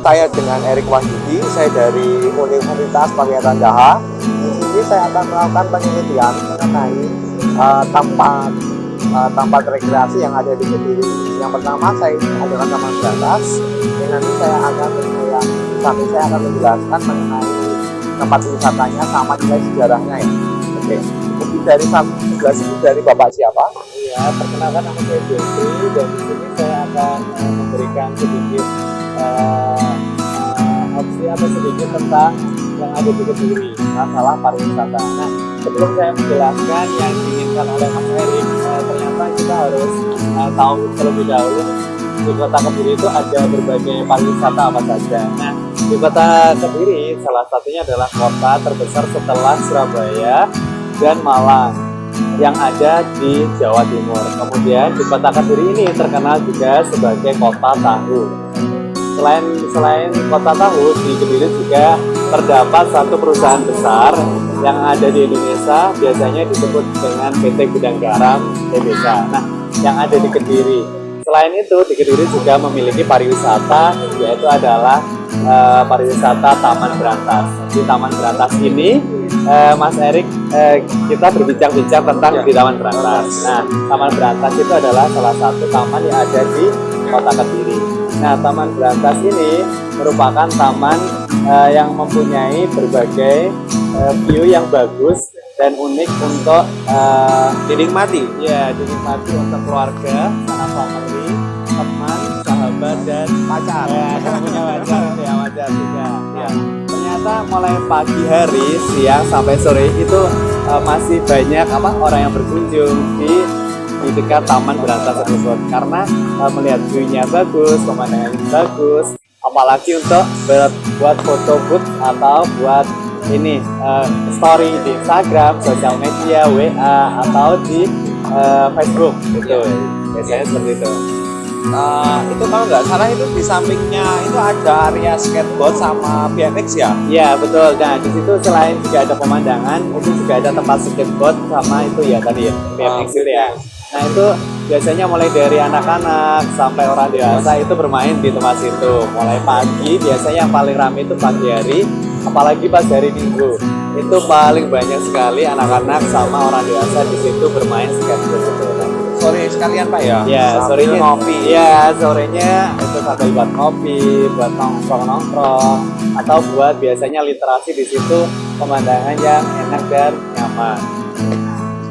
saya dengan Erik Wahyudi, saya dari Universitas Pamekasan Daha. Di sini saya akan melakukan penelitian mengenai tempat rekreasi yang ada di Kediri. Yang pertama saya ini adalah Taman Brantas. Ini nanti saya akan menjelaskan mengenai tempat wisatanya sama nilai sejarahnya ya. Oke, lebih dari dari Bapak siapa? Ya, perkenalkan nama saya Jeffrey dan di sini saya akan memberikan sedikit opsi atau sedikit tentang yang ada di Kediri, masalah pariwisata. Nah, sebelum saya menjelaskan yang diinginkan oleh Mas Erik, ternyata kita harus tahu terlebih dahulu di Kota Kediri itu ada berbagai pariwisata apa saja. Nah, di Kota Kediri salah satunya adalah kota terbesar setelah Surabaya dan Malang yang ada di Jawa Timur. Kemudian di Kota Kediri ini terkenal juga sebagai kota tahu. Selain kota tahu, di Kediri juga terdapat satu perusahaan besar yang ada di Indonesia, biasanya disebut dengan PT Gudang Garam Tbk. Nah, yang ada di Kediri. Selain itu, di Kediri juga memiliki pariwisata, yaitu adalah pariwisata Taman Brantas. Di Taman Brantas ini, Mas Erik, kita berbincang-bincang tentang di Taman Brantas. Nah, Taman Brantas itu adalah salah satu taman yang ada di Kota Kediri. Nah, Taman Brantas ini merupakan taman yang mempunyai berbagai view yang bagus dan unik untuk Dinikmati. ya dinikmati untuk keluarga, anak family, teman, sahabat dan Pacar. kalau punya pacar ya wajar juga. Ya. Ternyata mulai pagi hari, siang sampai sore itu masih banyak orang yang berkunjung di dekat Taman Brantas tersebut karena melihat view-nya bagus, pemandangannya bagus, apalagi untuk buat foto booth atau buat ini story di Instagram, sosial media, WA atau di Facebook gitu. Biasanya seperti itu. Itu kalau nggak salah itu di sampingnya itu ada area skateboard sama BMX ya? Iya betul. Nah di situ selain juga ada pemandangan, itu juga ada tempat skateboard sama itu ya tadi ya BMX itu ya. Nah itu biasanya mulai dari anak-anak sampai orang dewasa itu bermain di tempat situ. Mulai pagi biasanya yang paling ramai itu pagi hari, apalagi pas hari Minggu itu paling banyak sekali anak-anak sama orang dewasa di situ bermain skateboard itu. Sore sekalian Pak ya? Ya, sorenya ngopi. Ya, sorenya itu sambil buat ngopi, buat nongkrong-nongkrong, atau buat biasanya literasi di situ, pemandangan yang enak dan nyaman.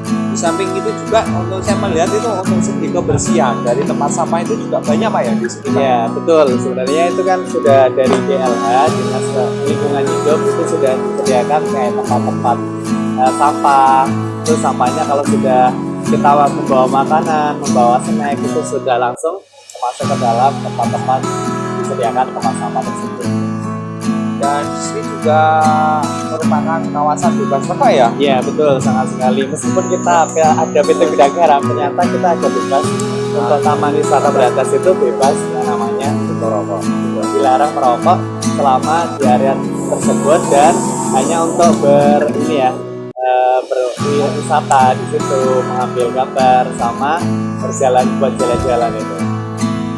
Di samping itu juga untuk saya melihat itu untuk segi kebersihan dari tempat sampah itu juga banyak Pak ya di sini Pak? Ya, betul. Sebenarnya itu kan sudah dari GLH, Dinas Lingkungan Hidup itu sudah disediakan kayak tempat-tempat sampah. Terus sampahnya kalau sudah kita membawa makanan, membawa snack itu sudah langsung masuk ke dalam tempat-tempat disediakan tempat sampah tersebut. Dan di sini juga merupakan kawasan bebas rokok ya? Iya betul, sangat sekali. Meskipun kita ada PT Gudang Garam, ternyata kita ada bebas untuk Taman Wisata Brantas itu bebas yang namanya rokok. Dilarang merokok selama di area tersebut dan hanya untuk berwisata di situ, mengambil gambar sama berjalan buat jalan-jalan itu.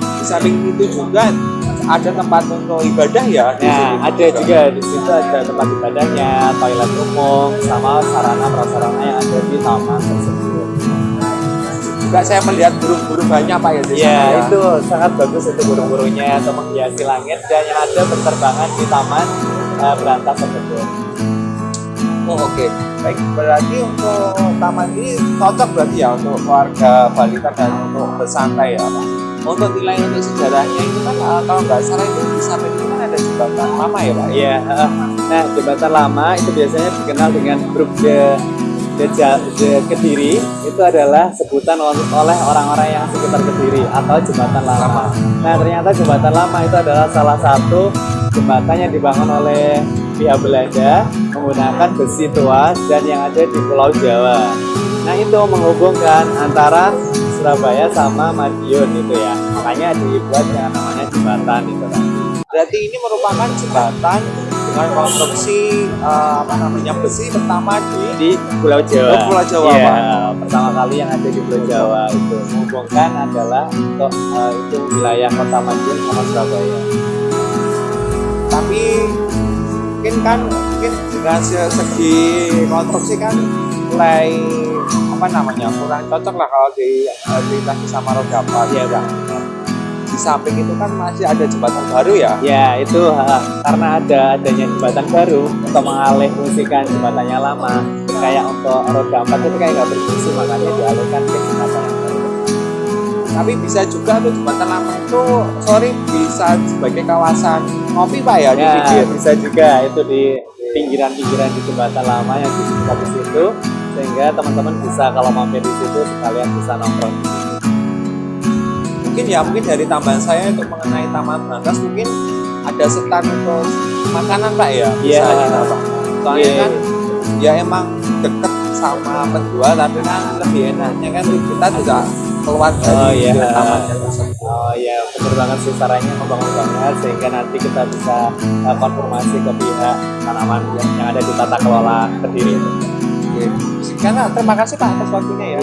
Di samping itu juga ada tempat untuk ibadah ya? Nah, ada juga di situ ada tempat ibadahnya, toilet umum, sama sarana prasarana yang ada di taman tersebut. Juga saya melihat burung-burung banyak Pak ya di sana Ya, ya? itu sangat bagus itu burung-burungnya untuk menghiasi langit dan yang ada berterbangan di taman Brantas tersebut. Oh oke. Baik, berarti untuk taman ini cocok berarti ya untuk keluarga balita dan untuk bersantai ya Pak? Untuk nilai untuk sejarahnya itu kan kalau nggak salah itu di samping itu kan ada jembatan lama ya Pak? Iya, nah jembatan lama itu biasanya dikenal dengan Brook de Kediri, itu adalah sebutan oleh orang-orang yang sekitar Kediri atau jembatan lama. Nah ternyata jembatan lama itu adalah salah satu jembatan yang dibangun oleh pihak Belanda menggunakan besi tua dan yang ada di Pulau Jawa. Nah itu menghubungkan antara Surabaya sama Madiun itu ya, makanya dibuat yang namanya jembatan itu kan. Berarti ini merupakan jembatan dengan konstruksi besi pertama di Pulau Jawa. Pulau Jawa ya, Pak? Pertama kali yang ada di Pulau Jawa itu menghubungkan adalah untuk itu wilayah Kota Madiun sama Surabaya. Tapi mungkin dengan segi konstruksi kan mulai apa namanya kurang cocok lah kalau dilintasi sama roda 4 ya bang. Di samping itu kan masih ada jembatan baru ya. Ya itu karena adanya jembatan baru untuk mengalih fungsikan jembatannya lama, kayak untuk roda 4 itu kayak nggak berfungsi, makanya dialihkan ke jembatan yang baru. Tapi bisa juga tuh jembatan lama itu bisa sebagai kawasan ngopi pak ya, di Ya pinggir. bisa juga itu di pinggiran-pinggiran di jembatan lama yang di situ, sehingga teman-teman bisa kalau mampir di situ sekalian bisa nongkrong. Mungkin dari tambahan saya untuk mengenai Taman Brantas, mungkin ada stand untuk makanan pak ya, Iya. bisa kita pak. Soalnya Iya. kan ya emang deket sama penjual, tapi kan lebih enaknya kan kita juga keluar Oh dari iya. taman tersebut. Oh iya, benar banget sih, sarannya membangun banget sehingga nanti kita bisa konfirmasi ke pihak tanaman yang ada di tata kelola Kediri. Oke. Karena terima kasih pak atas waktunya ya.